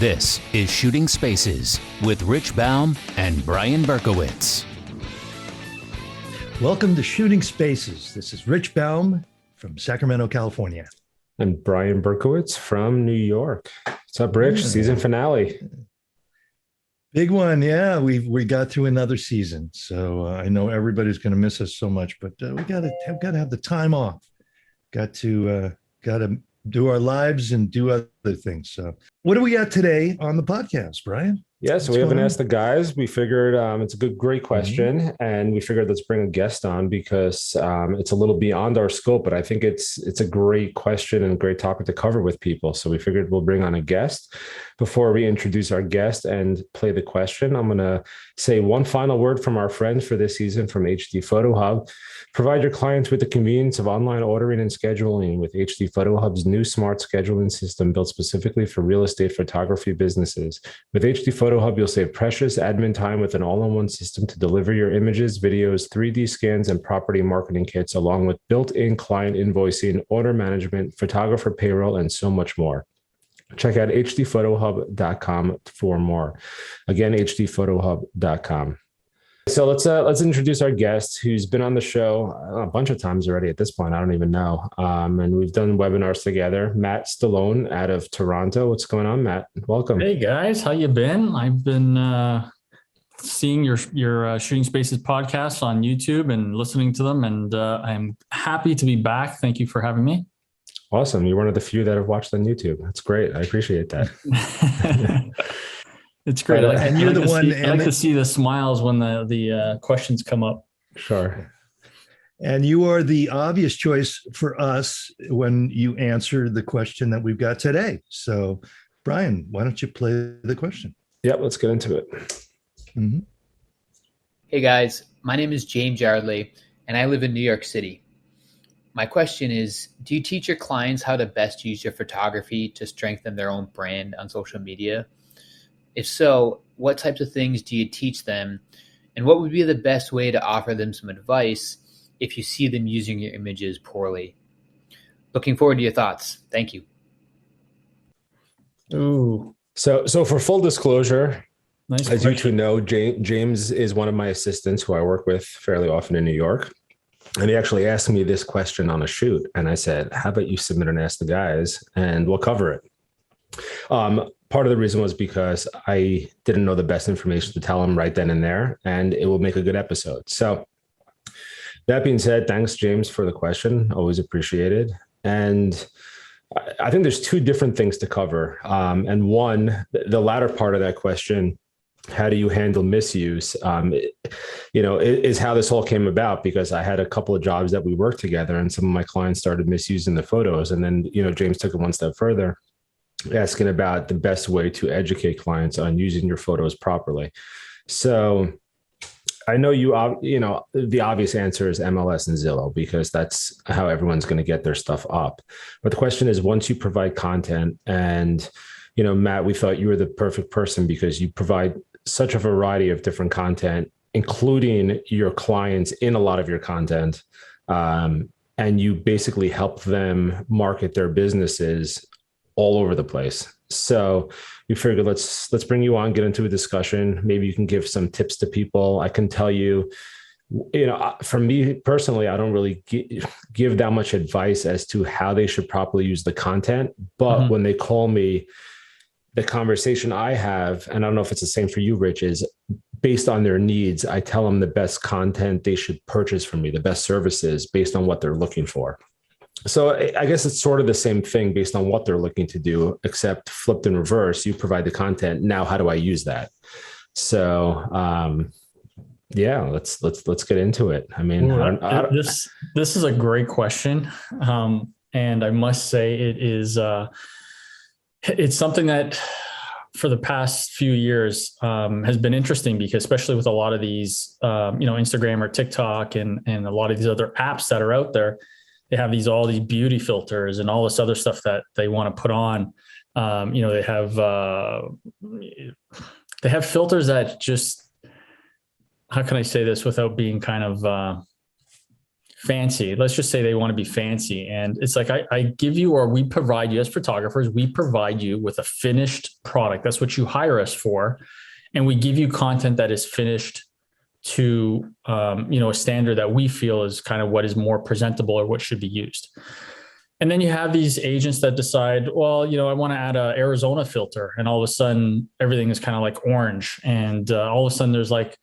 This is Shooting Spaces with Rich Baum and Brian Berkowitz. Welcome to Shooting Spaces. This is Rich Baum from Sacramento, California. And Brian Berkowitz from New York. What's up, Rich? Season finale. Big one. Yeah, we got through another season. So I know everybody's going to miss us so much, but we got to have the time off. Got to do our lives and do other things. So what do we got today on the podcast, Brian? Yeah, so we haven't asked the guys. We figured it's a great question, and we figured let's bring a guest on because it's a little beyond our scope, but I think it's a great question and a great topic to cover with people. So we figured we'll bring on a guest. Before we introduce our guest and play the question, I'm going to say one final word from our friends for this season from HD Photo Hub. Provide your clients with the convenience of online ordering and scheduling with HD Photo Hub's new smart scheduling system built specifically for real estate photography businesses. With HD Photo Hub, you'll save precious admin time with an all-in-one system to deliver your images, videos, 3D scans, and property marketing kits, along with built-in client invoicing, order management, photographer payroll, and so much more. Check out hdphotohub.com for more. Again, hdphotohub.com. So let's introduce our guest who's been on the show a bunch of times already at this point. I don't even know. And we've done webinars together. Matt Stallone out of Toronto. What's going on, Matt? Welcome. Hey guys, how you been? I've been seeing your Shooting Spaces podcast on YouTube and listening to them, and I'm happy to be back. Thank you for having me. Awesome. You're one of the few that have watched on YouTube. That's great. I appreciate that. It's great. And you're the one. I like to see the smiles when the questions come up. Sure. And you are the obvious choice for us when you answer the question that we've got today. So, Brian, why don't you play the question? Yep, let's get into it. Mm-hmm. Hey guys, my name is James Yardley, and I live in New York City. My question is, do you teach your clients how to best use your photography to strengthen their own brand on social media? If so, what types of things do you teach them? And what would be the best way to offer them some advice if you see them using your images poorly? Looking forward to your thoughts. Thank you. Ooh. So for full disclosure, Nice as question. you two know, James is one of my assistants who I work with fairly often in New York. And he actually asked me this question on a shoot. And I said, how about you submit and ask the guys and we'll cover it. Part of the reason was because I didn't know the best information to tell him right then and there, and it will make a good episode. So that being said, thanks, James, for the question. Always appreciated. And I think there's two different things to cover. And one, the latter part of that question, how do you handle misuse? Is how this all came about, because I had a couple of jobs that we worked together and some of my clients started misusing the photos. And then, James took it one step further, asking about the best way to educate clients on using your photos properly. So I know the obvious answer is MLS and Zillow, because that's how everyone's going to get their stuff up. But the question is, once you provide content, and, Matt, we thought you were the perfect person because you provide such a variety of different content, including your clients in a lot of your content. And you basically help them market their businesses all over the place. So we figured let's bring you on, get into a discussion. Maybe you can give some tips to people. I can tell you, for me personally, I don't really give that much advice as to how they should properly use the content. But when they call me, the conversation I have, and I don't know if it's the same for you, Rich, is based on their needs. I tell them the best content they should purchase from me, the best services based on what they're looking for. So I guess it's sort of the same thing based on what they're looking to do, except flipped in reverse. You provide the content. Now, how do I use that? So, let's get into it. I mean, this is a great question. And I must say it is, it's something that for the past few years has been interesting, because especially with a lot of these, Instagram or TikTok and a lot of these other apps that are out there, they have all these beauty filters and all this other stuff that they want to put on. They have filters that just, how can I say this without being kind of fancy. Let's just say they want to be fancy. And it's like, I give you, or we provide you as photographers, we provide you with a finished product. That's what you hire us for. And we give you content that is finished to, a standard that we feel is kind of what is more presentable or what should be used. And then you have these agents that decide, well, I want to add a Arizona filter, and all of a sudden everything is kind of like orange. And all of a sudden there's like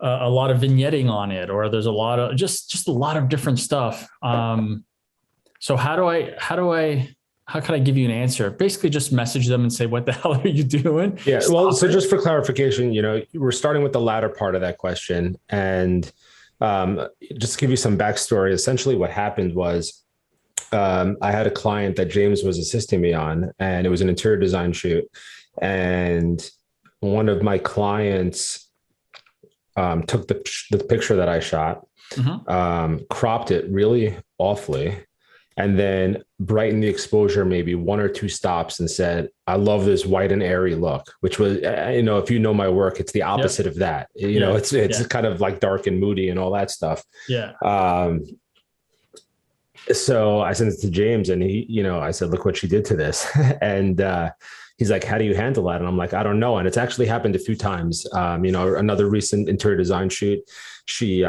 a lot of vignetting on it, or there's a lot of just a lot of different stuff. So how can I give you an answer? Basically just message them and say, what the hell are you doing? Yeah. Well, so just for clarification, we're starting with the latter part of that question. And just to give you some backstory, essentially what happened was I had a client that James was assisting me on, and it was an interior design shoot. And one of my clients took the picture that I shot, cropped it really awfully, and then brightened the exposure maybe 1 or 2 stops and said, I love this white and airy look, which was, if you know my work, it's the opposite of that. It's kind of like dark and moody and all that stuff. Yeah. So I sent it to James, and he, I said, look what she did to this. And he's like, how do you handle that? And I'm like, I don't know. And it's actually happened a few times. Another recent interior design shoot, she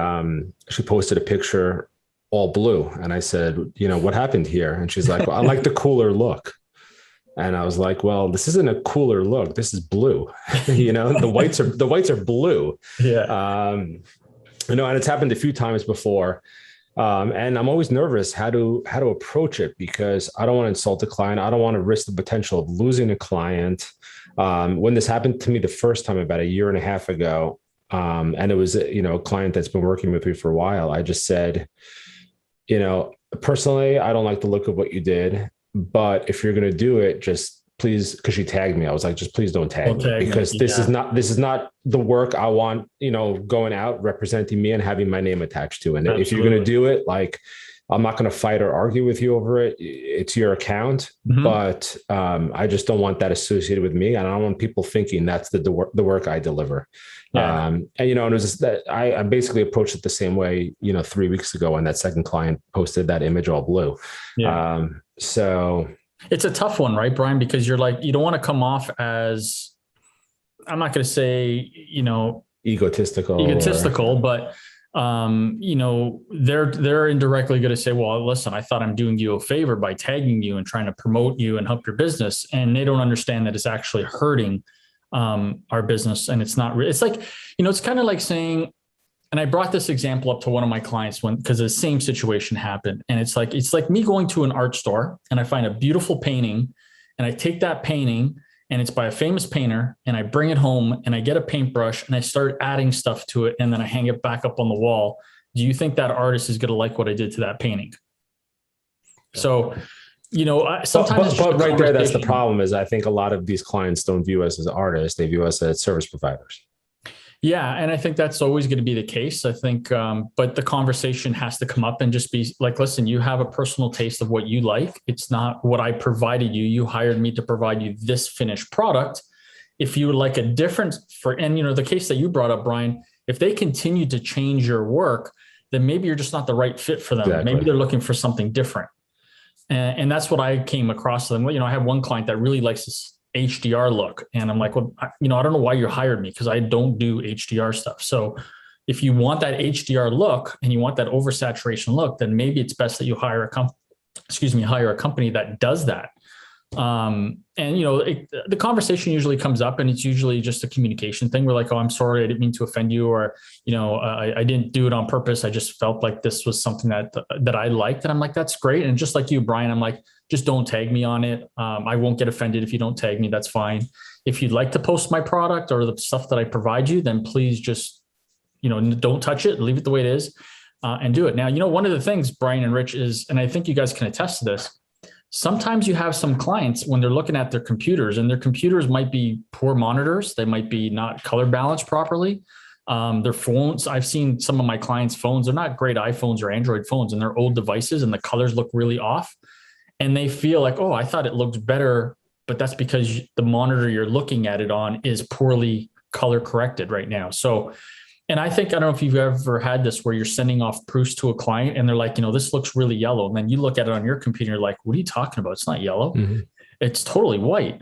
posted a picture all blue. And I said, what happened here? And she's like, well, I like the cooler look. And I was like, well, this isn't a cooler look. This is blue. The whites are blue. Yeah. And it's happened a few times before. And I'm always nervous how to approach it, because I don't want to insult a client. I don't want to risk the potential of losing a client. When this happened to me the first time about 1.5 years ago, and it was, a client that's been working with me for a while, I just said, personally, I don't like the look of what you did, but if you're going to do it, just please, because she tagged me. I was like, just please don't tag me, because this is not the work I want, going out representing me and having my name attached to it. And Absolutely. If you're going to do it, like, I'm not going to fight or argue with you over it. It's your account, but I just don't want that associated with me. And I don't want people thinking that's the work I deliver. Yeah. And it was just that I basically approached it the same way, 3 weeks ago when that second client posted that image all blue. Yeah. So it's a tough one, right, Brian? Because you're like, you don't want to come off as, I'm not going to say, egotistical, but they're indirectly going to say, well, listen, I thought I'm doing you a favor by tagging you and trying to promote you and help your business. And they don't understand that it's actually hurting our business. And it's not, it's like, it's kind of like saying, and I brought this example up to one of my clients because the same situation happened. And it's like me going to an art store and I find a beautiful painting, and I take that painting, and it's by a famous painter, and I bring it home and I get a paintbrush and I start adding stuff to it, and then I hang it back up on the wall. Do you think that artist is going to like what I did to that painting? So, sometimes. But right there, that's the problem. Is I think a lot of these clients don't view us as artists; they view us as service providers. Yeah. And I think that's always going to be the case. I think, but the conversation has to come up and just be like, listen, you have a personal taste of what you like. It's not what I provided you. You hired me to provide you this finished product. If you would like a different the case that you brought up, Brian, if they continue to change your work, then maybe you're just not the right fit for them. Exactly. Maybe they're looking for something different. And that's what I came across them. I have one client that really likes this HDR look. And I'm like, well, I don't know why you hired me, because I don't do HDR stuff. So if you want that HDR look and you want that oversaturation look, then maybe it's best that you hire a company that does that. The conversation usually comes up, and it's usually just a communication thing. We're like, oh, I'm sorry, I didn't mean to offend you, or, I didn't do it on purpose. I just felt like this was something that I liked. And I'm like, that's great. And just like you, Brian, I'm like, just don't tag me on it. I won't get offended if you don't tag me. That's fine. If you'd like to post my product or the stuff that I provide you, then please just, don't touch it, leave it the way it is, and do it. Now, one of the things, Brian and Rich, is, and I think you guys can attest to this, sometimes you have some clients when they're looking at their computers, and their computers might be poor monitors. They might be not color balanced properly. Their phones, I've seen some of my clients' phones, they're not great iPhones or Android phones, and they're old devices, and the colors look really off. And they feel like, oh, I thought it looked better, but that's because the monitor you're looking at it on is poorly color corrected right now. So And I think, I don't know if you've ever had this where you're sending off proofs to a client and they're like, this looks really yellow. And then you look at it on your computer, you're like, what are you talking about? It's not yellow. Mhm. It's totally white.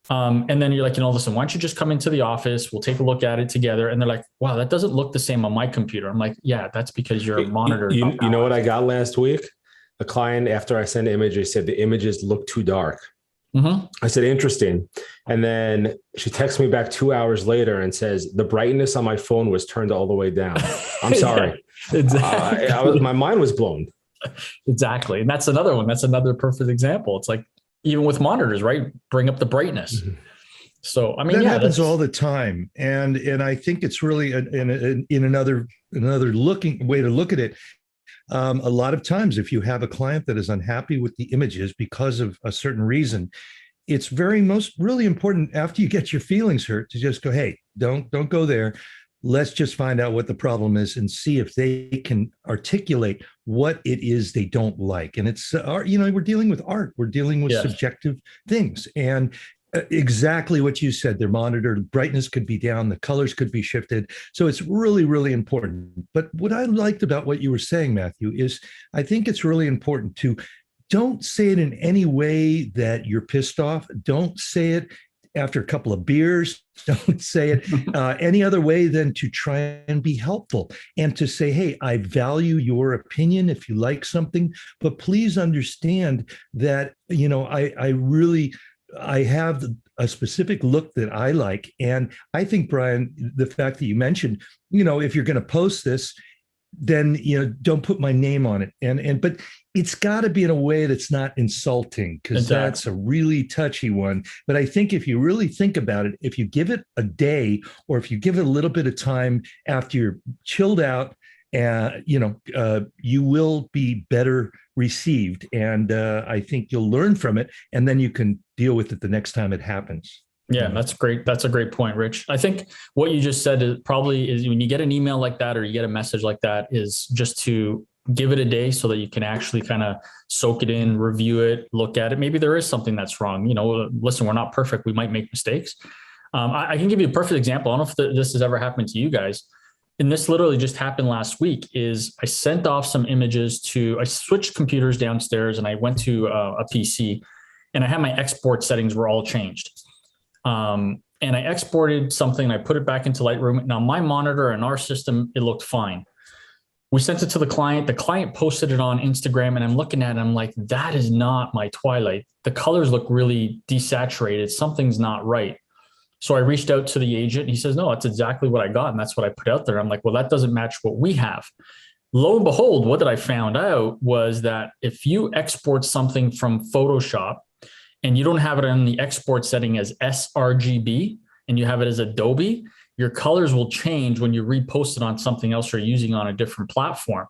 And then you're like, listen, why don't you just come into the office? We'll take a look at it together. And they're like, wow, that doesn't look the same on my computer. I'm like, yeah, that's because your monitor. You know what I got last week? A client, after I sent images, said the images look too dark. Mm-hmm. I said, interesting. And then she texts me back 2 hours later and says, the brightness on my phone was turned all the way down. I'm sorry. Yeah, exactly. My mind was blown. Exactly. And that's another one. That's another perfect example. It's like, even with monitors, right? Bring up the brightness. Mm-hmm. So, I mean, that happens all the time. And I think it's really in another way to look at it. A lot of times, if you have a client that is unhappy with the images because of a certain reason, it's really important after you get your feelings hurt to just go, hey, don't go there. Let's just find out what the problem is and see if they can articulate what it is they don't like. And it's art, we're dealing with art. We're dealing with subjective things. And exactly what you said, their monitor brightness could be down, the colors could be shifted. So it's really, really important. But what I liked about what you were saying, Matthew, is I think it's really important to don't say it in any way that you're pissed off. Don't say it after a couple of beers. Don't say it any other way than to try and be helpful and to say, hey, I value your opinion if you like something, but please understand that, I have a specific look that I like. And I think, Brian, the fact that you mentioned, if you're going to post this, then, don't put my name on it. But it's got to be in a way that's not insulting, because that's a really touchy one. But I think if you really think about it, if you give it a day, or if you give it a little bit of time after you're chilled out, you will be better received. And I think you'll learn from it, and then you can deal with it the next time it happens. Yeah, that's great. That's a great point, Rich. I think what you just said is when you get an email like that, or you get a message like that, is just to give it a day so that you can actually kind of soak it in, review it, look at it. Maybe there is something that's wrong. Listen, we're not perfect. We might make mistakes. I can give you a perfect example. I don't know if this has ever happened to you guys. And this literally just happened last week. Is I sent off some images I switched computers downstairs, and I went to a PC, and I had my export settings were all changed. And I exported something, and I put it back into Lightroom. Now my monitor and our system, it looked fine. We sent it to the client. The client posted it on Instagram, and I'm looking at it, I'm like, that is not my Twilight. The colors look really desaturated. Something's not right. So I reached out to the agent, and he says, no, that's exactly what I got. And that's what I put out there. I'm like, well, that doesn't match what we have. Lo and behold, what did I found out was that if you export something from Photoshop and you don't have it in the export setting as sRGB, and you have it as Adobe, your colors will change when you repost it on something else you're using on a different platform.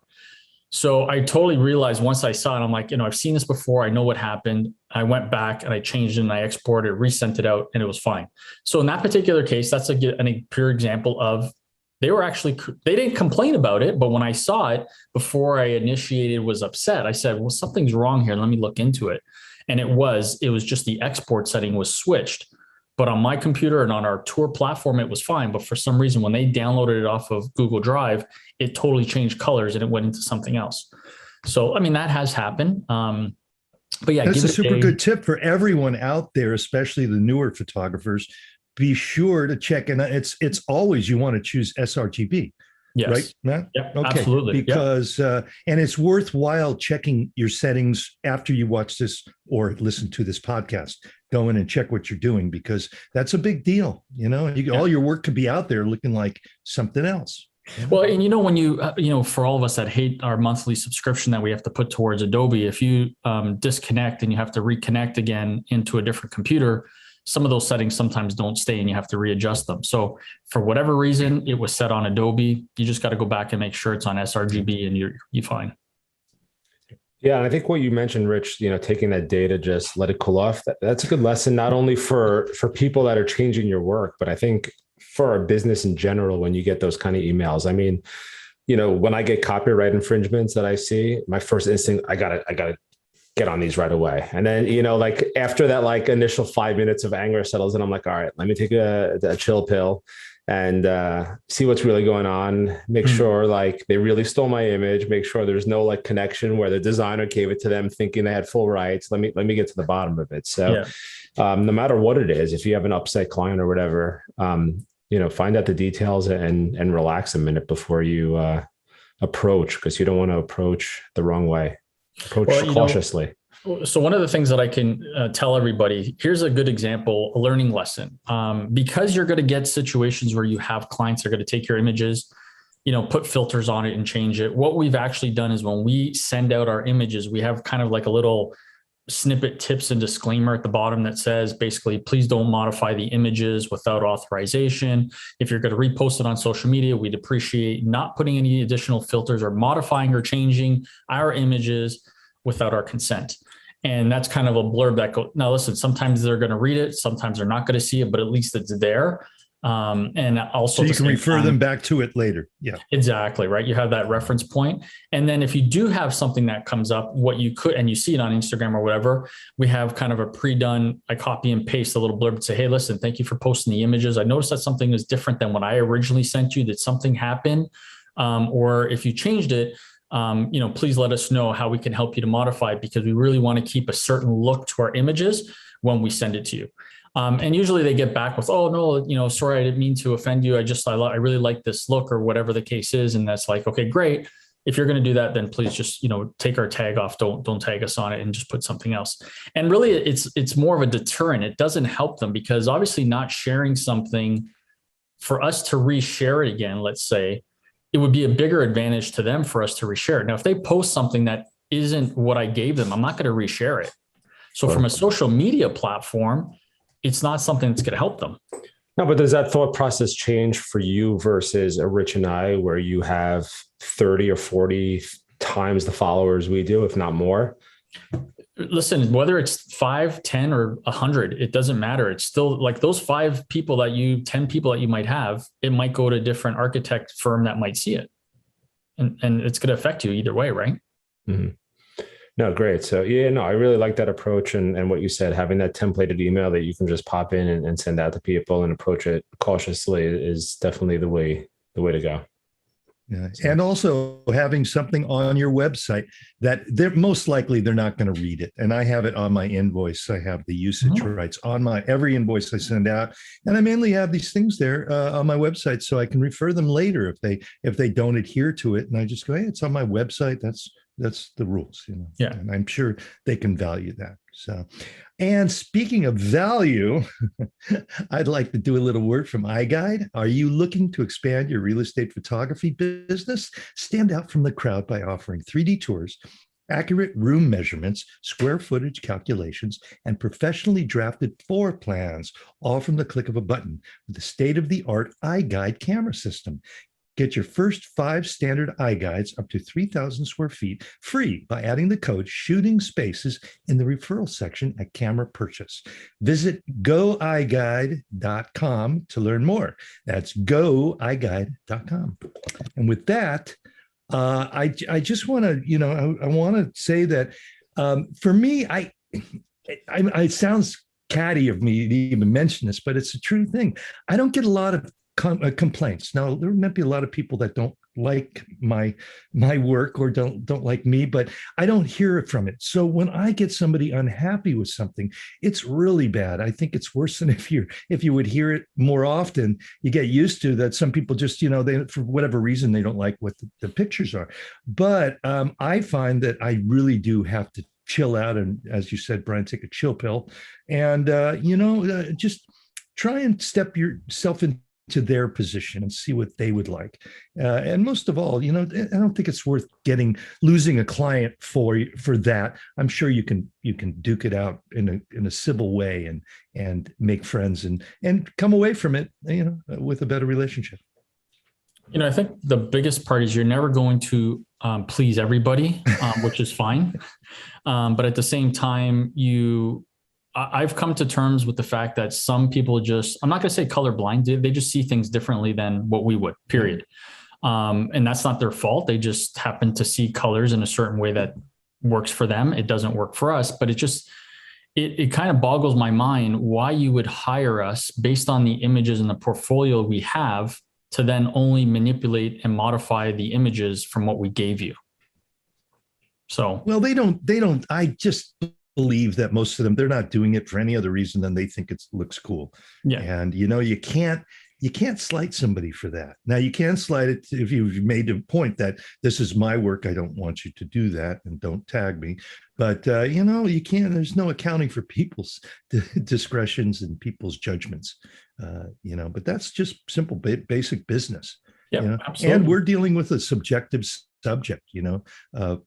So I totally realized once I saw it, I'm like, I've seen this before. I know what happened. I went back and I changed it, and I exported, resent it out, and it was fine. So in that particular case, that's a pure example of they didn't complain about it. But when I saw it before I initiated, was upset. I said, well, something's wrong here. Let me look into it. And it was just the export setting was switched. But on my computer and on our tour platform, it was fine. But for some reason, when they downloaded it off of Google Drive, it totally changed colors and it went into something else. So, I mean, that has happened. But yeah, that's a super good tip for everyone out there, especially the newer photographers. Be sure to check. And it's always, you want to choose sRGB. Yes. Right, Matt? Yeah, okay. Absolutely. Because, and it's worthwhile checking your settings after you watch this or listen to this podcast. Go in and check what you're doing, because that's a big deal. All your work could be out there looking like something else. Well, and when you, for all of us that hate our monthly subscription that we have to put towards Adobe, if you disconnect and you have to reconnect again into a different computer, some of those settings sometimes don't stay and you have to readjust them. So for whatever reason, it was set on Adobe. You just got to go back and make sure it's on sRGB, and you're fine. Yeah, and I think what you mentioned, Rich, taking that day to just let it cool off, that's a good lesson, not only for people that are changing your work, but I think for our business in general, when you get those kind of emails. I mean, when I get copyright infringements that I see, my first instinct, I gotta get on these right away. And then, after that, initial 5 minutes of anger settles in, I'm like, all right, let me take a chill pill and see what's really going on. Make sure like they really stole my image. Make sure there's no like connection where the designer gave it to them thinking they had full rights. Let me get to the bottom of it. So no matter what it is, if you have an upset client or whatever, find out the details and relax a minute before you approach, because you don't want to approach the wrong way. Approach cautiously. So one of the things that I can tell everybody, here's a good example, a learning lesson. Because you're going to get situations where you have clients that are going to take your images, put filters on it and change it. What we've actually done is when we send out our images, we have kind of like a little snippet tips and disclaimer at the bottom that says basically, please don't modify the images without authorization. If you're going to repost it on social media, we'd appreciate not putting any additional filters or modifying or changing our images without our consent. And that's kind of a blurb that goes, now listen, sometimes they're going to read it, sometimes they're not going to see it, but at least it's there. And also, so you can refer them back to it later. Yeah, exactly. Right. You have that reference point. And then if you do have something that comes up, what you could, and you see it on Instagram or whatever, we have kind of a pre-done, I copy and paste a little blurb and say, hey, listen, thank you for posting the images. I noticed that something is different than what I originally sent you. Did something happen? Or if you changed it, please let us know how we can help you to modify it, because we really want to keep a certain look to our images when we send it to you. And usually they get back with, oh no, sorry, I didn't mean to offend you. I really like this look, or whatever the case is. And that's like, okay, great. If you're going to do that, then please just, take our tag off. Don't tag us on it and just put something else. And really it's more of a deterrent. It doesn't help them, because obviously not sharing something, for us to reshare it again, let's say, it would be a bigger advantage to them for us to reshare it. Now, if they post something that isn't what I gave them, I'm not going to reshare it. So from a social media platform, it's not something that's going to help them. No, but does that thought process change for you versus a Rich and I, where you have 30 or 40 times the followers we do, if not more? Listen, whether it's 5, 10, or 100, it doesn't matter. It's still like those 10 people that you might have, it might go to a different architect firm that might see it. And it's going to affect you either way, right? Mm-hmm. No, great. So I really like that approach, and what you said, having that templated email that you can just pop in and send out to people and approach it cautiously is definitely the way to go. Yeah. And also having something on your website that they're most likely they're not going to read it. And I have it on my invoice. I have the usage rights on my every invoice I send out. And I mainly have these things there on my website, so I can refer them later if they don't adhere to it. And I just go, hey, it's on my website. That's the rules, Yeah. And I'm sure they can value that. So, and speaking of value, I'd like to do a little word from iGuide. Are you looking to expand your real estate photography business? Stand out from the crowd by offering 3D tours, accurate room measurements, square footage calculations, and professionally drafted floor plans, all from the click of a button with the state-of-the-art iGuide camera system. Get your first 5 standard iGuides up to 3,000 square feet free by adding the code Shooting Spaces in the referral section at camera purchase. Visit goiguide.com to learn more. That's goiguide.com. And with that, I just want to, I want to say that for me, it sounds catty of me to even mention this, but it's a true thing. I don't get a lot of complaints. Now, there might be a lot of people that don't like my work or don't like me, but I don't hear it from it. So when I get somebody unhappy with something, it's really bad. I think it's worse than if you would hear it more often. You get used to that. Some people just, they, for whatever reason, they don't like what the pictures are. But I find that I really do have to chill out. And as you said, Brian, take a chill pill and, just try and step yourself into their position and see what they would like. And most of all, I don't think it's worth losing a client for that. I'm sure you can duke it out in a civil way and make friends and come away from it, with a better relationship. I think the biggest part is you're never going to please everybody, which is fine. But at the same time, I've come to terms with the fact that some people I'm not going to say colorblind, they just see things differently than what we would, period. And that's not their fault. They just happen to see colors in a certain way that works for them. It doesn't work for us, but it kind of boggles my mind why you would hire us based on the images and the portfolio we have to then only manipulate and modify the images from what we gave you. So, well, they don't, I just believe that most of them, they're not doing it for any other reason than they think it looks cool. yeah. And, you can't slight somebody for that. Now you can slide it if you've made a point that this is my work. I don't want you to do that and don't tag me. But, you can't, there's no accounting for people's discretions and people's judgments, but that's just simple, basic business. Yeah, absolutely. And we're dealing with a subjective subject,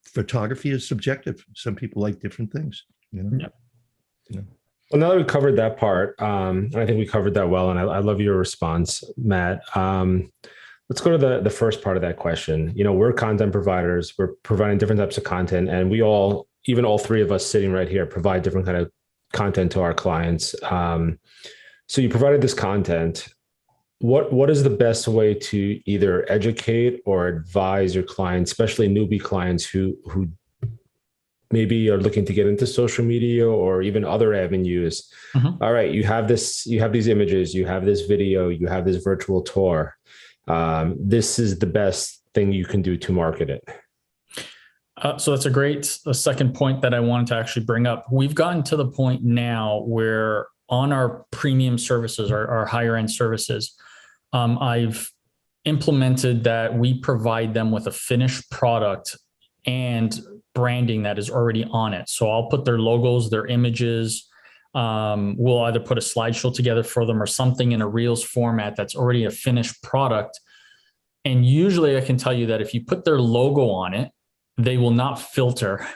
photography is subjective. Some people like different things, Yeah. Well, now that we covered that part, and I think we covered that well, and I love your response, Matt. Let's go to the first part of that question. We're content providers. We're providing different types of content, and we all, even all three of us sitting right here, provide different kind of content to our clients. So you provided this content. What is the best way to either educate or advise your clients, especially newbie clients who maybe are looking to get into social media or even other avenues? Mm-hmm. All right, you have these images, you have this video, you have this virtual tour. This is the best thing you can do to market it. So that's a second point that I wanted to actually bring up. We've gotten to the point now where on our premium services, our higher end services, I've implemented that we provide them with a finished product and branding that is already on it. So I'll put their logos, their images. We'll either put a slideshow together for them or something in a Reels format that's already a finished product. And usually I can tell you that if you put their logo on it, they will not filter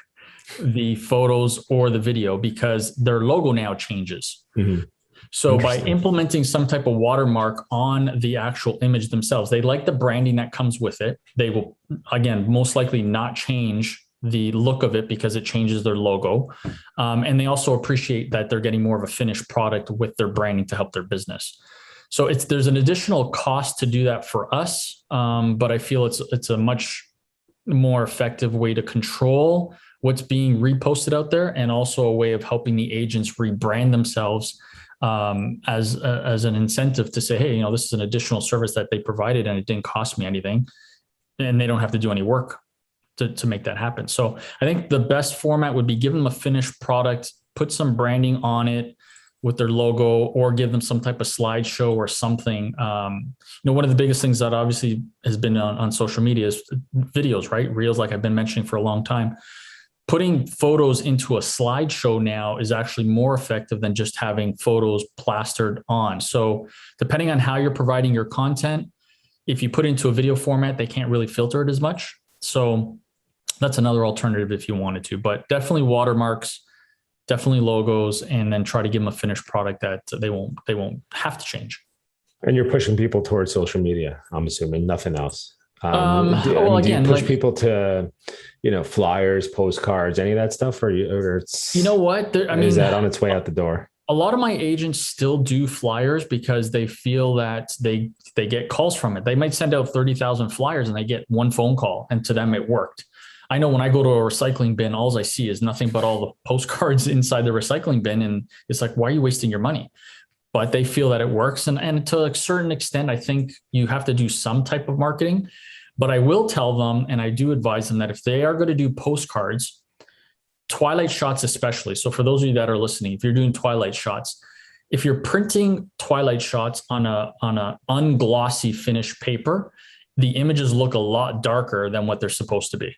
the photos or the video because their logo now changes. Mm-hmm. So by implementing some type of watermark on the actual image themselves, they like the branding that comes with it. They will, again, most likely not change the look of it because it changes their logo. And they also appreciate that they're getting more of a finished product with their branding to help their business. So there's an additional cost to do that for us. But I feel it's a much more effective way to control what's being reposted out there, and also a way of helping the agents rebrand themselves as an incentive to say, hey, this is an additional service that they provided and it didn't cost me anything, and they don't have to do any work to make that happen. So I think the best format would be give them a finished product, put some branding on it with their logo, or give them some type of slideshow or something. One of the biggest things that obviously has been on social media is videos, right? Reels, like I've been mentioning for a long time. Putting photos into a slideshow now is actually more effective than just having photos plastered on. So depending on how you're providing your content, if you put it into a video format, they can't really filter it as much. So that's another alternative if you wanted to, but definitely watermarks, definitely logos, and then try to give them a finished product that they won't have to change. And you're pushing people towards social media, I'm assuming, nothing else. Do you push people to, flyers, postcards, any of that stuff, or it's, what? Is that on its way out the door? A lot of my agents still do flyers because they feel that they get calls from it. They might send out 30,000 flyers and they get one phone call, and to them it worked. I know when I go to a recycling bin, all I see is nothing but all the postcards inside the recycling bin. And it's like, why are you wasting your money? But they feel that it works. And to a certain extent, I think you have to do some type of marketing. But I will tell them, and I do advise them, that if they are going to do postcards, twilight shots especially. So for those of you that are listening, if you're doing twilight shots, if you're printing twilight shots on a unglossy finished paper, the images look a lot darker than what they're supposed to be.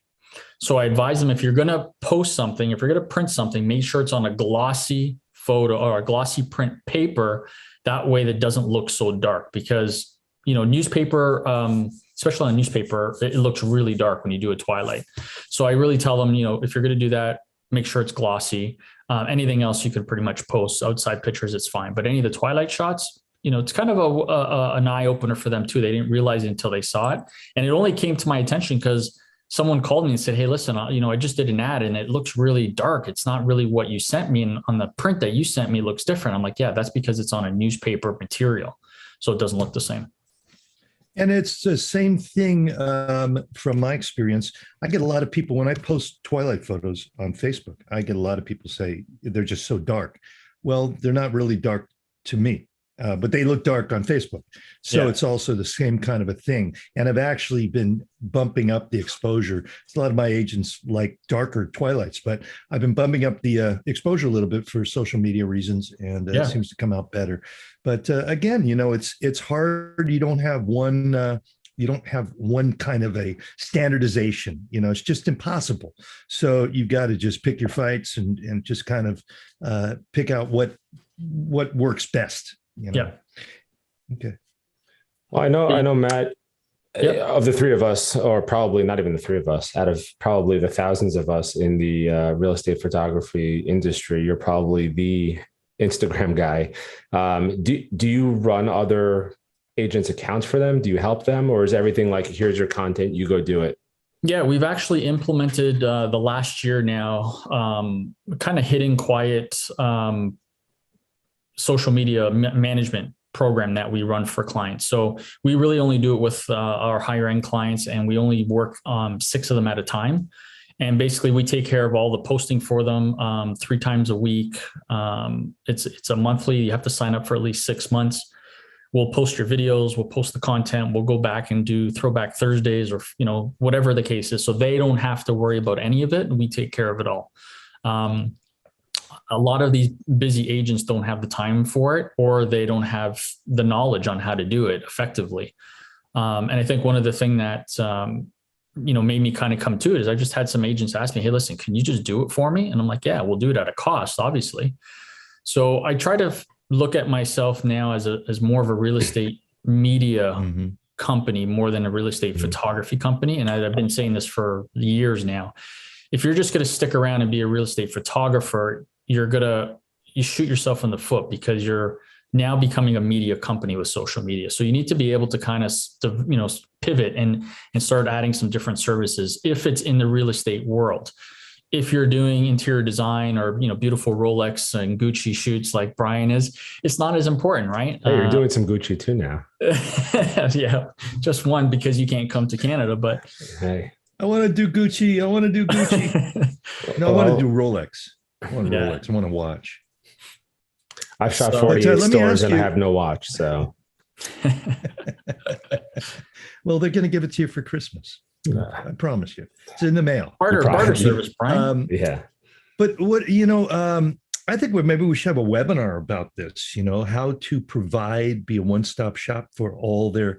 So I advise them, if you're going to post something, if you're going to print something, make sure it's on a glossy photo or a glossy print paper. That way that doesn't look so dark, because, newspaper, especially on a newspaper, it looks really dark when you do a twilight. So I really tell them, if you're going to do that, make sure it's glossy. Anything else you could pretty much post outside pictures, it's fine. But any of the twilight shots, it's kind of an eye opener for them too. They didn't realize it until they saw it. And it only came to my attention because someone called me and said, hey, listen, I just did an ad and it looks really dark. It's not really what you sent me. And on the print that you sent me looks different. I'm like, yeah, that's because it's on a newspaper material. So it doesn't look the same. And it's the same thing from my experience. I get a lot of people when I post twilight photos on Facebook. I get a lot of people say they're just so dark. Well, they're not really dark to me, but they look dark on Facebook. So it's also the same kind of a thing. And I've actually been bumping up the exposure. A lot of my agents like darker twilights, but I've been bumping up the exposure a little bit for social media reasons, and it seems to come out better. But again, it's hard. You don't have one kind of a standardization. It's just impossible. So you've got to just pick your fights and just kind of pick out what works best. Yeah. Okay. Well, I know, Matt. Of the three of us, or probably not even the three of us, out of probably the thousands of us in the real estate photography industry, you're probably the Instagram guy. Do you run other agents' accounts for them? Do you help them, or is everything like, here's your content, you go do it? Yeah, we've actually implemented the last year now, kind of hidden quiet social media management program that we run for clients. So we really only do it with our higher end clients, and we only work 6 of them at a time. And basically we take care of all the posting for them 3 times a week. It's a monthly, you have to sign up for at least 6 months. We'll post your videos, we'll post the content, we'll go back and do throwback Thursdays, or, whatever the case is. So they don't have to worry about any of it. We take care of it all. A lot of these busy agents don't have the time for it, or they don't have the knowledge on how to do it effectively. And I think one of the things that, made me kind of come to it is I just had some agents ask me, hey, listen, can you just do it for me? And I'm like, yeah, we'll do it at a cost, obviously. So I try to look at myself now as more of a real estate media company more than a real estate photography company. And I've been saying this for years now. If you're just going to stick around and be a real estate photographer, you shoot yourself in the foot, because you're now becoming a media company with social media. So you need to be able to kind of, pivot and start adding some different services if it's in the real estate world. If you're doing interior design or, beautiful Rolex and Gucci shoots like Brian is, it's not as important, right? Hey, you're doing some Gucci too now. Yeah, just one because you can't come to Canada, but hey, I want to do Gucci. I want to do Gucci. No, I want to do Rolex. I want Rolex. I want to watch. I've shot 48 stores and I have no watch. So, well, they're going to give it to you for Christmas. I promise you. It's in the mail. Barter service, Brian. But what, I think maybe we should have a webinar about this, how to be a one-stop shop for all their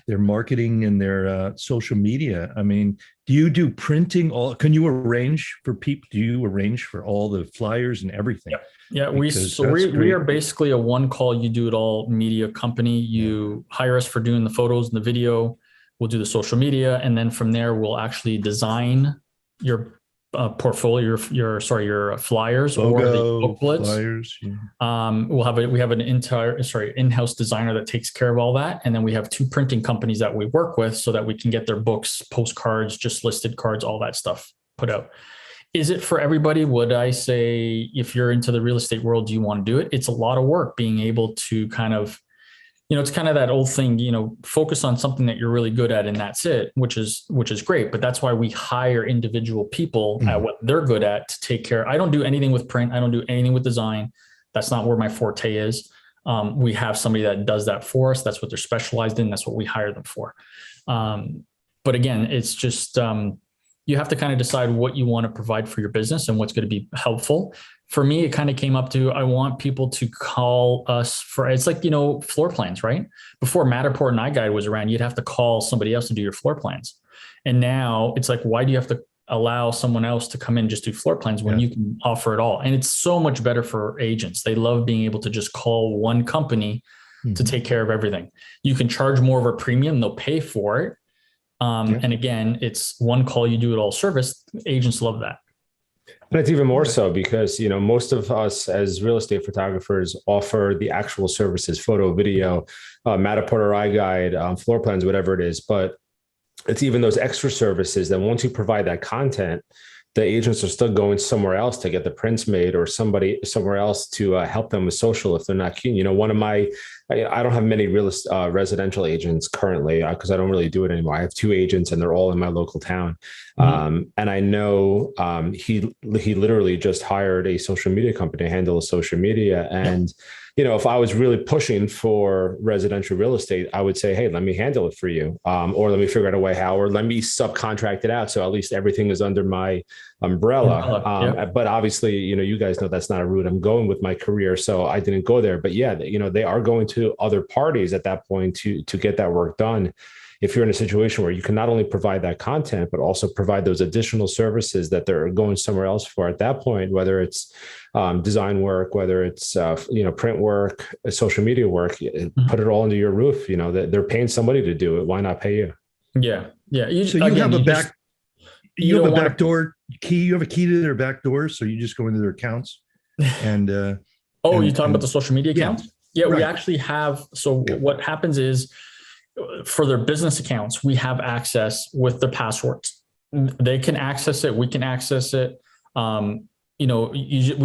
marketing and their social media. I mean, do you do printing? Can you arrange for people? Do you arrange for all the flyers and everything? Yep. Yeah, we are basically a one call, you do it all media company. You hire us for doing the photos and the video. We'll do the social media, and then from there we'll actually design your portfolio, your flyers, logo, or the booklets. Flyers. Yeah. We have an in-house designer that takes care of all that, and then we have 2 printing companies that we work with so that we can get their books, postcards, just listed cards, all that stuff put out. Is it for everybody? Would I say if you're into the real estate world, do you want to do it? It's a lot of work being able to kind of, it's kind of that old thing, focus on something that you're really good at and that's it, which is great. But that's why we hire individual people at what they're good at to take care. I don't do anything with print. I don't do anything with design. That's not where my forte is. We have somebody that does that for us. That's what they're specialized in. That's what we hire them for. But again, it's just, you have to kind of decide what you want to provide for your business and what's going to be helpful. For me, it kind of came up to, I want people to call us for, it's like, floor plans, right? Before Matterport and iGuide was around, you'd have to call somebody else to do your floor plans. And now it's like, why do you have to allow someone else to come in and just do floor plans when you can offer it all? And it's so much better for agents. They love being able to just call one company to take care of everything. You can charge more of a premium, they'll pay for it. And again, it's one call, you do it all service. Agents love that. And it's even more so because, most of us as real estate photographers offer the actual services, photo, video, Matterport or iGuide, floor plans, whatever it is. But it's even those extra services that once you provide that content, the agents are still going somewhere else to get the prints made, or somebody somewhere else to help them with social if they're not keen. One of my I don't have many residential agents currently because I don't really do it anymore. I have 2 agents and they're all in my local town. And I know he literally just hired a social media company to handle his social media. And, if I was really pushing for residential real estate, I would say, hey, let me handle it for you. Or let me figure out a way how, or let me subcontract it out. So at least everything is under my umbrella. But obviously, you guys know that's not a route I'm going with my career. So I didn't go there. But yeah, they are going to other parties at that point to get that work done. If you're in a situation where you can not only provide that content, but also provide those additional services that they're going somewhere else for at that point, whether it's design work, whether it's, print work, social media work, put it all under your roof. They're paying somebody to do it. Why not pay you? Yeah. Yeah. You have a backdoor key. You have a key to their back door. So you just go into their accounts and, you're talking about the social media accounts? Yeah, right. We actually have. So what happens is, for their business accounts, we have access with their passwords. They can access it. We can access it. We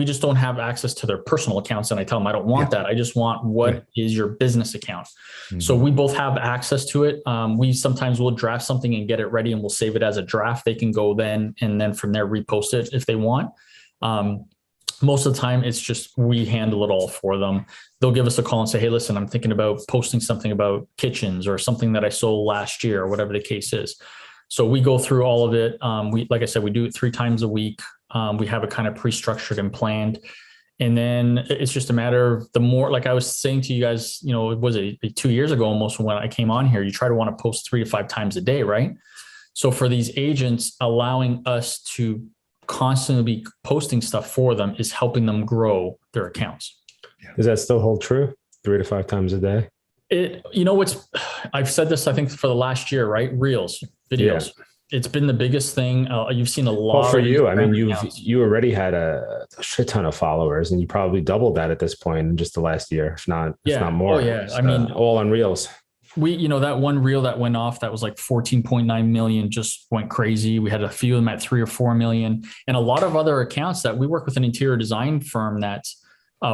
just don't have access to their personal accounts. And I tell them, I don't want that. I just want what is your business account. Mm-hmm. So we both have access to it. We sometimes will draft something and get it ready and we'll save it as a draft. They can go then, and then from there, repost it if they want. Most of the time, it's just we handle it all for them. They'll give us a call and say, hey, listen, I'm thinking about posting something about kitchens or something that I sold last year or whatever the case is. So we go through all of it. Like I said, we do it 3 times a week. We have it kind of pre-structured and planned. And then it's just a matter of the more, like I was saying to you guys, it was 2 years ago almost when I came on here, you try to want to post 3 to 5 times a day, right? So for these agents, allowing us to constantly be posting stuff for them is helping them grow their accounts. Does that still hold true? 3 to 5 times a day? I've said this, I think for the last year, right? Reels, videos. Yeah. It's been the biggest thing. You've seen a lot. Well, for you, I mean, you already had a shit ton of followers and you probably doubled that at this point in just the last year, if not more. Oh yeah. I mean, all on Reels. That one reel that went off, that was like 14.9 million, just went crazy. We had a few of them at 3 or 4 million, and a lot of other accounts that we work with an interior design firm that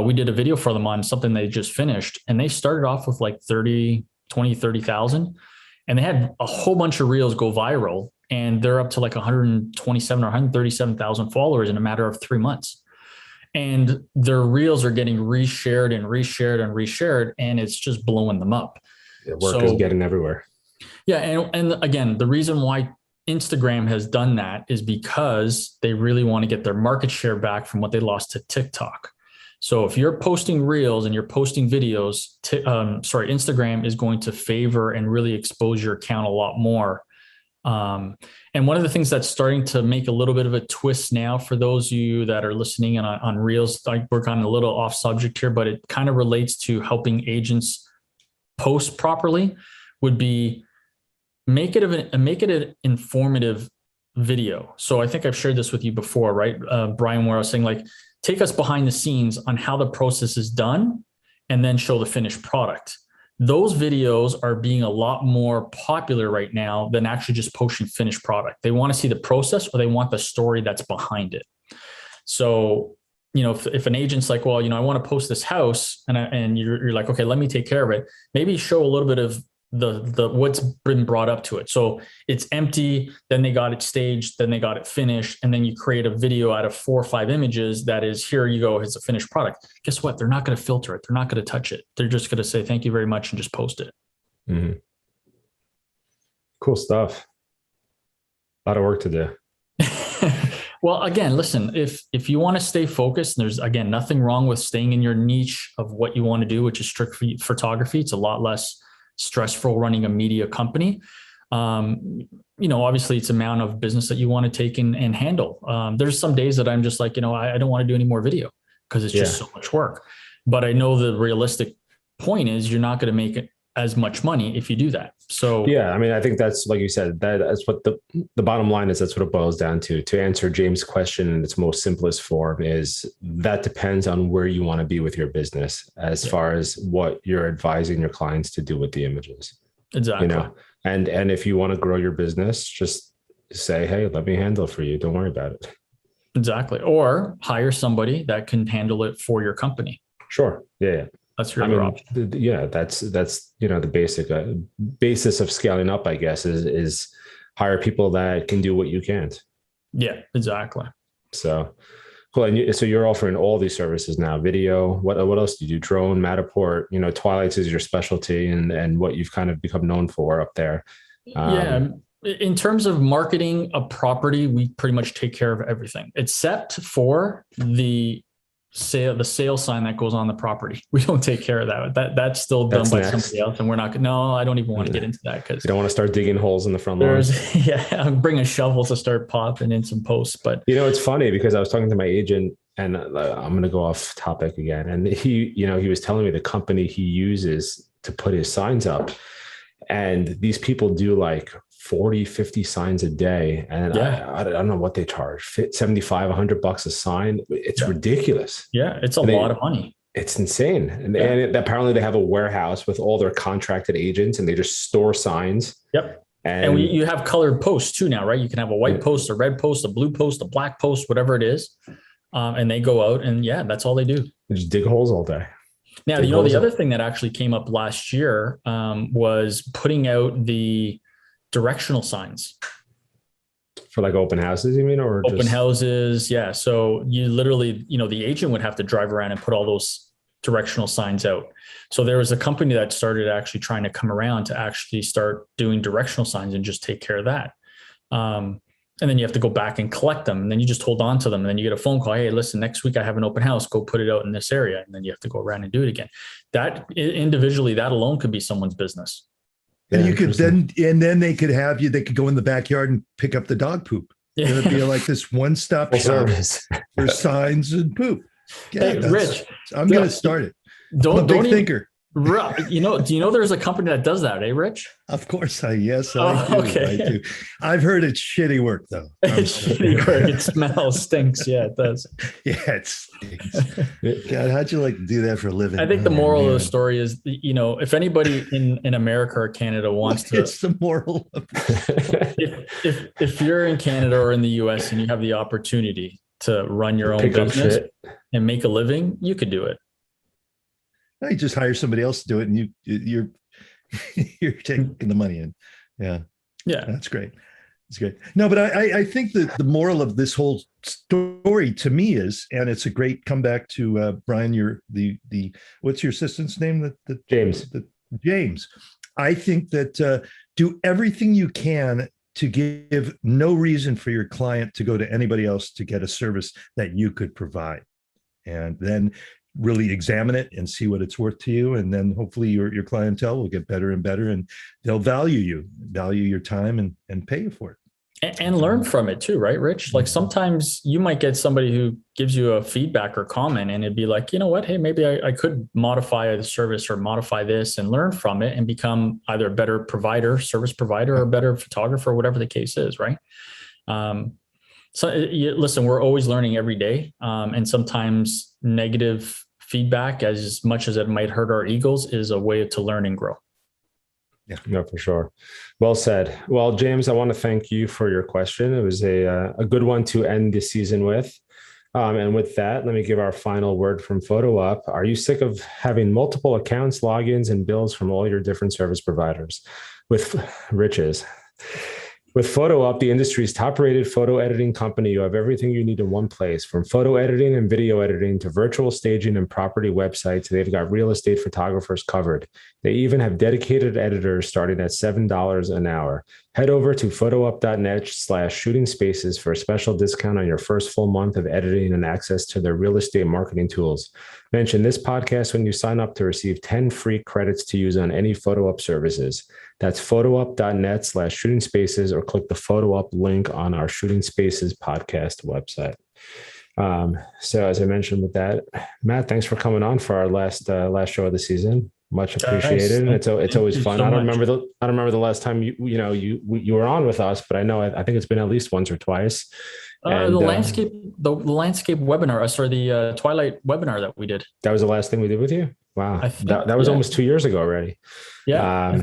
we did a video for them on something they just finished, and they started off with like 30,000, and they had a whole bunch of reels go viral, and they're up to like 127 or 137,000 followers in a matter of 3 months. And their reels are getting reshared and reshared and reshared, and it's just blowing them up. Work is getting everywhere. Yeah. And again, the reason why Instagram has done that is because they really want to get their market share back from what they lost to TikTok. So if you're posting reels and you're posting videos, Instagram is going to favor and really expose your account a lot more. And one of the things that's starting to make a little bit of a twist now for those of you that are listening on reels, we're kind of a little off subject here, but it kind of relates to helping agents post properly, would be make it an informative video. So I think I've shared this with you before, right? Brian, where I was saying, like, take us behind the scenes on how the process is done and then show the finished product. Those videos are being a lot more popular right now than actually just posting finished product. They want to see the process, or they want the story that's behind it. So if an agent's like, well, I want to post this house, and you're like, okay, let me take care of it. Maybe show a little bit of the what's been brought up to it. So it's empty, then they got it staged, then they got it finished, and then you create a video out of 4 or 5 images that is, here you go, it's a finished product. Guess what? They're not going to filter it. They're not going to touch it. They're just going to say, thank you very much, and just post it. Mm-hmm. Cool stuff. A lot of work to do. Well, again, listen, if you want to stay focused, there's, again, nothing wrong with staying in your niche of what you want to do, which is strict photography. It's a lot less stressful running a media company. Obviously it's amount of business that you want to take and handle. There's some days that I'm just like, I don't want to do any more video because it's just so much work. But I know the realistic point is you're not going to make it as much money if you do that. So yeah, I mean, I think that's, like you said, that's what the bottom line is. That's what it boils down to. To answer James' question in its most simplest form is that depends on where you want to be with your business as far as what you're advising your clients to do with the images. Exactly. And if you want to grow your business, just say, hey, let me handle it for you. Don't worry about it. Exactly. Or hire somebody that can handle it for your company. Sure. Yeah. That's your other option. Yeah, that's the basic basis of scaling up, I guess, is hire people that can do what you can't. Yeah, exactly. So cool. And so you're offering all these services now: video. What else do you do? Drone, Matterport. Twilights is your specialty, and what you've kind of become known for up there. Yeah. In terms of marketing a property, we pretty much take care of everything except for the sale sign that goes on the property. We don't take care of that. That's still done by somebody else, and we're not. No, I don't even want to get into that because you don't want to start digging holes in the front lawn. I'm bringing a shovel to start popping in some posts. But it's funny because I was talking to my agent, and I'm going to go off topic again. And he was telling me the company he uses to put his signs up, and these people do like 40, 50 signs a day. And I don't know what they charge, $75, $100 a sign. It's ridiculous. Yeah. It's a lot of money. It's insane. And apparently they have a warehouse with all their contracted agents and they just store signs. Yep. And you have colored posts too now, right? You can have a white post, a red post, a blue post, a black post, whatever it is. And they go out and that's all they do. They just dig holes all day. Now, the other thing that actually came up last year was putting out the directional signs for like open houses, you mean, or open houses? Yeah. So you literally, the agent would have to drive around and put all those directional signs out. So there was a company that started actually trying to come around to actually start doing directional signs and just take care of that. And then you have to go back and collect them, and then you just hold on to them, and then you get a phone call. Hey, listen, next week I have an open house. Go put it out in this area, and then you have to go around and do it again. That individually, that alone could be someone's business. And you could then they could have you. They could go in the backyard and pick up the dog poop. Yeah. It'd be like this one-stop service for signs and poop. Yeah, hey, Rich, I'm going to start it. I'm a big thinker. Do you know there's a company that does that, Rich? Of course, I do. Okay. I do. I've heard it's shitty work though. It's shitty work. It smells, stinks. Yeah, it does. Yeah, it stinks. God, how'd you like to do that for a living? I think the moral of the story is, if anybody in America or Canada wants to, it's the moral. if you're in Canada or in the US and you have the opportunity to run your own business and make a living, you could do it. You just hire somebody else to do it, and you're taking the money in. Yeah, that's great. It's great. No, but I think that the moral of this whole story to me is, and it's a great comeback to Brian. You're the what's your assistant's name? James. James. I think that do everything you can to give no reason for your client to go to anybody else to get a service that you could provide, and then really examine it and see what it's worth to you. And then hopefully your clientele will get better and better, and they'll value your time and pay you for it. And learn from it too, right, Rich? Like sometimes you might get somebody who gives you a feedback or comment and it'd be like, you know what, hey, maybe I could modify the service or modify this and learn from it and become either a better service provider or a better photographer, whatever the case is, right? So listen, we're always learning every day. And sometimes negative feedback, as much as it might hurt our egos, is a way to learn and grow. Yeah, no, for sure. Well said. Well, James, I want to thank you for your question. It was a good one to end the season with. And with that, let me give our final word from PhotoUp. Are you sick of having multiple accounts, logins, and bills from all your different service providers? With riches. With PhotoUp, the industry's top-rated photo editing company, you have everything you need in one place. From photo editing and video editing to virtual staging and property websites, they've got real estate photographers covered. They even have dedicated editors starting at $7 an hour. Head over to photoup.net/shooting spaces for a special discount on your first full month of editing and access to their real estate marketing tools. Mention this podcast when you sign up to receive 10 free credits to use on any PhotoUp services. That's photoup.net/shooting spaces, or click the PhotoUp link on our Shooting Spaces podcast website. So as I mentioned with that, Matt, thanks for coming on for our last show of the season. Much appreciated. Nice. It's always fun. I don't remember the last time you were on with us, but I think it's been at least once or twice. The landscape webinar, the Twilight webinar that we did. That was the last thing we did with you. Wow, that was almost 2 years ago already. Yeah.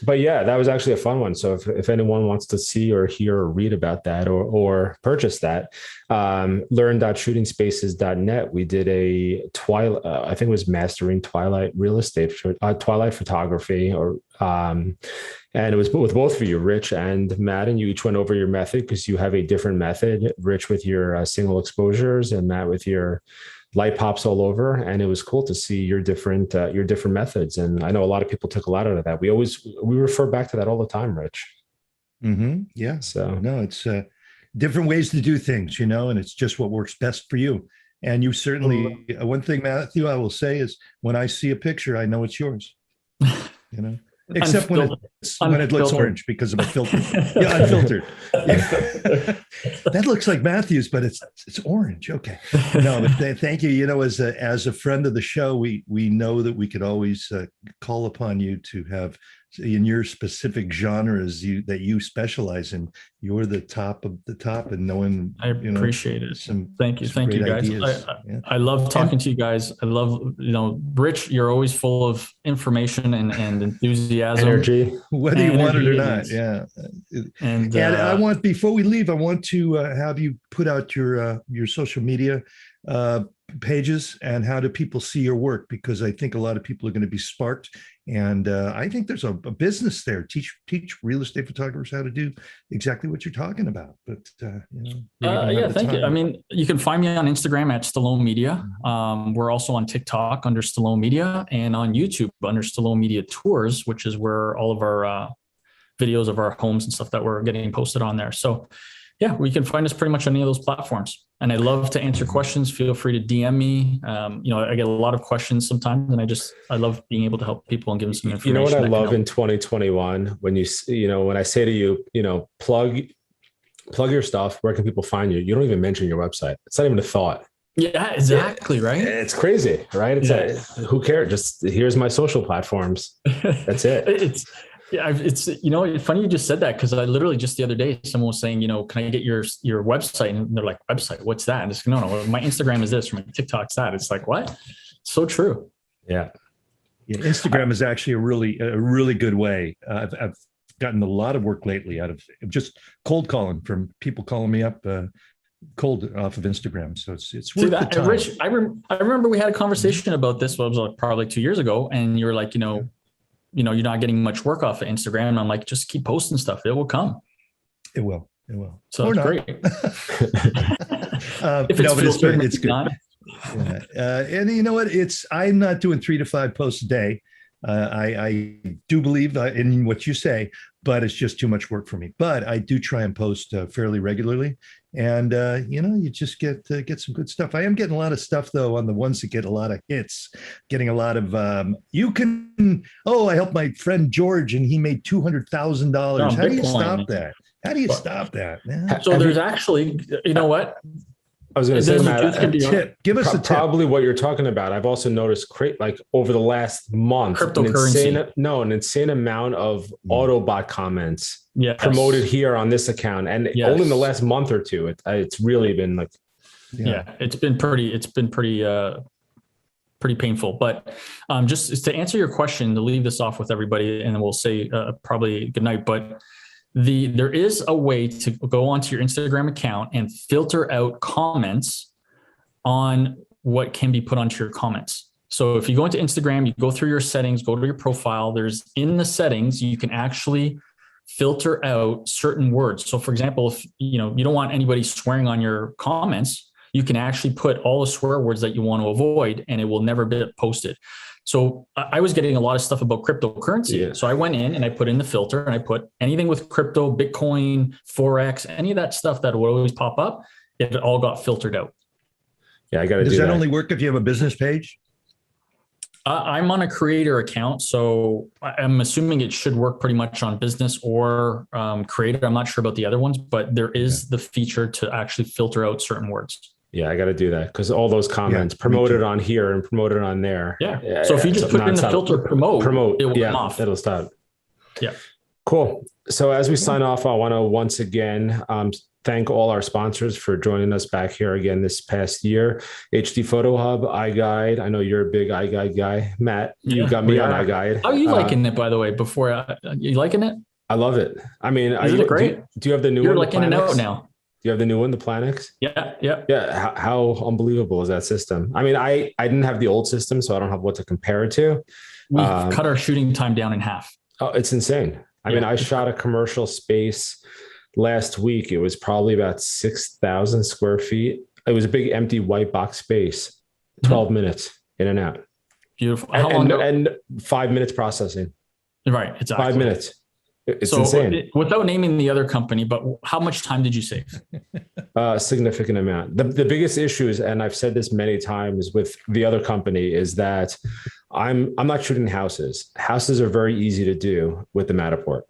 But yeah, that was actually a fun one. So if anyone wants to see or hear or read about that or purchase that, learn.shootingspaces.net. We did a Twilight, I think it was Mastering Twilight Real Estate, Twilight Photography, and it was with both of you, Rich and Matt, and you each went over your method because you have a different method. Rich with your single exposures, and Matt with your light pops all over. And it was cool to see your different methods. And I know a lot of people took a lot out of that. We refer back to that all the time, Rich. Mm-hmm. Yeah. So no, it's different ways to do things, and it's just what works best for you. And you certainly, one thing, Matthew, I will say is when I see a picture, I know it's yours, except when it looks orange because of a filter. Yeah, unfiltered. Yeah. That looks like Matthew's, but it's orange. Okay. No, but thank you. As a friend of the show, we know that we could always call upon you to have in your specific genres that you specialize in. You're the top of the top, and knowing I appreciate it. Thank you guys. I love talking to you guys. I love Rich, you're always full of information and enthusiasm, energy, whether you want it or not. Yeah. And I want, before we leave, I want to have you put out your social media pages and how do people see your work, because I think a lot of people are going to be sparked, and I think there's a business there. Teach real estate photographers how to do exactly what you're talking about. But thank you. I mean, you can find me on Instagram at Stallone Media. We're also on TikTok under Stallone Media, and on YouTube under Stallone Media Tours, which is where all of our videos of our homes and stuff that we're getting posted on there. So yeah, we can find us pretty much on any of those platforms. And I love to answer questions. Feel free to DM me. I get a lot of questions sometimes, and I love being able to help people and give them some information. You know what I love in 2021 when when I say to you, plug your stuff. Where can people find you? You don't even mention your website. It's not even a thought. Yeah, exactly. Right. It's crazy, right? It's who cares? Just here's my social platforms. That's it. It's funny you just said that, because I literally just the other day someone was saying, can I get your website? And they're like, website, what's that? And it's no, my Instagram is this, or my TikTok's that. It's like, what? So true. Yeah. Instagram is actually a really good way. I've gotten a lot of work lately out of just cold calling from people calling me up cold off of Instagram. So it's worth the time. Rich, I remember we had a conversation about this. Well, it was probably 2 years ago, and you were like, you're not getting much work off of Instagram. And I'm like, just keep posting stuff. It will come. It will. So it's great. It's good. And you know what? I'm not doing 3 to 5 posts a day. I do believe in what you say, but it's just too much work for me. But I do try and post fairly regularly, and you just get some good stuff. I am getting a lot of stuff though on the ones that get a lot of hits. Getting a lot of I helped my friend George, and he made $200,000. How do you stop that? How do you stop that? Man? So there's actually, you know what? I was going to say, Matt, give us a tip. Probably what you're talking about. I've also noticed over the last month, an insane amount of Autobot comments promoted here on this account. And only in the last month or two, it's really been like, it's been pretty painful. But just to answer your question, to leave this off with everybody, and then we'll say probably good night, but there is a way to go onto your Instagram account and filter out comments on what can be put onto your comments. So if you go into Instagram, you go through your settings, go to your profile, there's in the settings, you can actually filter out certain words. So for example, if you don't want anybody swearing on your comments, you can actually put all the swear words that you want to avoid, and it will never be posted. So I was getting a lot of stuff about cryptocurrency. Yeah. So I went in and I put in the filter, and I put anything with crypto, Bitcoin, Forex, any of that stuff that would always pop up. It all got filtered out. Yeah, I got to do that. Does that only work if you have a business page? I'm on a creator account, so I'm assuming it should work pretty much on business or creator. I'm not sure about the other ones, but there is the feature to actually filter out certain words. Yeah, I got to do that, because all those comments promoted on here and promoted on there. Yeah. So if you just put in the filter promote, it will come off. It'll stop. Yeah. Cool. So as we sign off, I want to once again thank all our sponsors for joining us back here again this past year. HD Photo Hub, iGuide. I know you're a big iGuide guy. Matt, you got me on iGuide. How are you liking it, by the way? You liking it? I love it. I mean, is it great? Do you have the new You're one? You're like in and out now. Do you have the new one, the Planix? Yeah. How unbelievable is that system? I mean, I didn't have the old system, so I don't have what to compare it to. We've cut our shooting time down in half. Oh, it's insane. I mean, I shot a commercial space last week. It was probably about 6,000 square feet. It was a big empty white box space, 12 minutes in and out. Beautiful. And 5 minutes processing. Right. Exactly. 5 minutes. It's insane. Without naming the other company, but how much time did you save? A significant amount. The biggest issue is, and I've said this many times with the other company, is that I'm not shooting houses. Houses are very easy to do with the Matterport.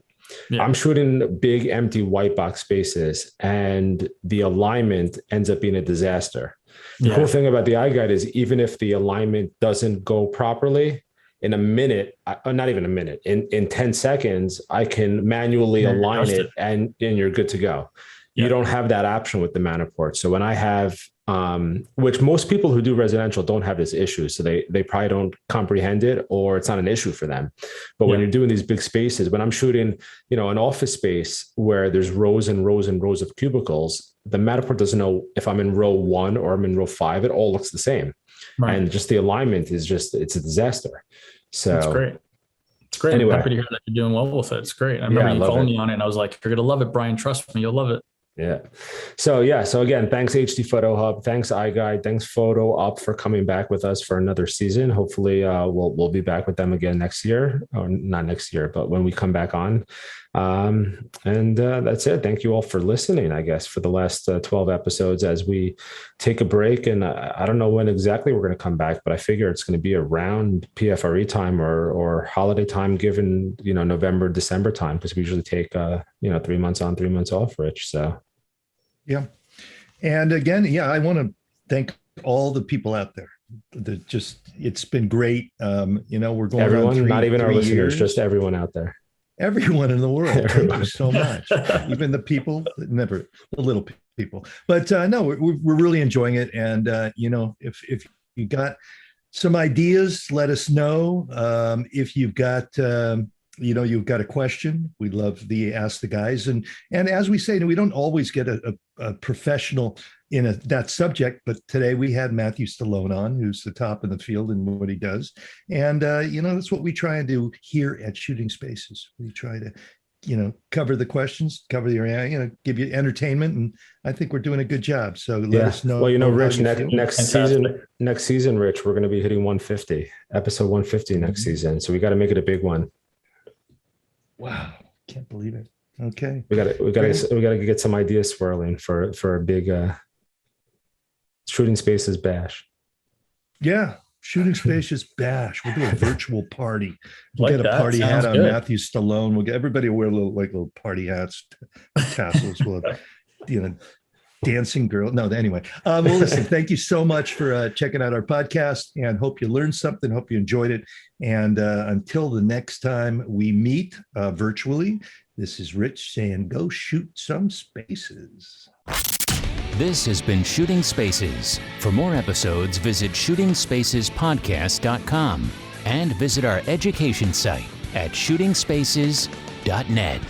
Yeah. I'm shooting big empty white box spaces, and the alignment ends up being a disaster. The cool thing about the iGuide is even if the alignment doesn't go properly, in a minute, not even a minute, in 10 seconds, I can manually align it and you're good to go. You don't have that option with the Matterport. So when I have, which most people who do residential don't have this issue. So they probably don't comprehend it, or it's not an issue for them. But when you're doing these big spaces, when I'm shooting, an office space where there's rows and rows and rows of cubicles, the Matterport doesn't know if I'm in row 1 or I'm in row 5. It all looks the same. Right. And just the alignment is it's a disaster. So that's great. It's great. Anyway, I'm happy to hear that you're doing well with it. It's great. I remember you calling me on it and I was like, you're going to love it, Brian. Trust me, you'll love it. Yeah. So again, thanks HD Photo Hub. Thanks iGuide. Thanks Photo Up for coming back with us for another season. Hopefully we'll be back with them again next year, or not next year, but when we come back on. And that's it. Thank you all for listening, I guess, for the last 12 episodes as we take a break. And I don't know when exactly we're going to come back, but I figure it's going to be around PFRE time or holiday time, given, November, December time, because we usually take, 3 months on, 3 months off, Rich. So. Yeah. And again, I want to thank all the people out there. It's been great. We're going everyone, not even our listeners, years. Just everyone out there. Everyone in the world. Thank you so much. Even the people, the little people. But no, we're really enjoying it. And, if you got some ideas, let us know. If you've got, you've got a question, we love the Ask the Guys. And as we say, we don't always get a professional in that subject, but today we had Matthew Stallone on, who's the top in the field in what he does. And, that's what we try and do here at Shooting Spaces. We try to, cover the questions, cover the, give you entertainment. And I think we're doing a good job. So let us know. Well, Rich, next season, Rich, we're going to be hitting 150, episode 150 next season. So we got to make it a big one. Wow. Can't believe it. Okay. We got to get some ideas swirling for a big, Shooting Spaces bash. Yeah. Shooting Spaces bash. We'll do a virtual party. We'll get a party Sounds hat on good. Matthew Stallone. We'll get everybody will wear little party hats, tassels. We'll have, dancing girl. No, anyway. Well, listen, thank you so much for checking out our podcast, and hope you learned something. Hope you enjoyed it. And until the next time we meet virtually, this is Rich saying, go shoot some spaces. This has been Shooting Spaces. For more episodes, visit shootingspacespodcast.com and visit our education site at shootingspaces.net.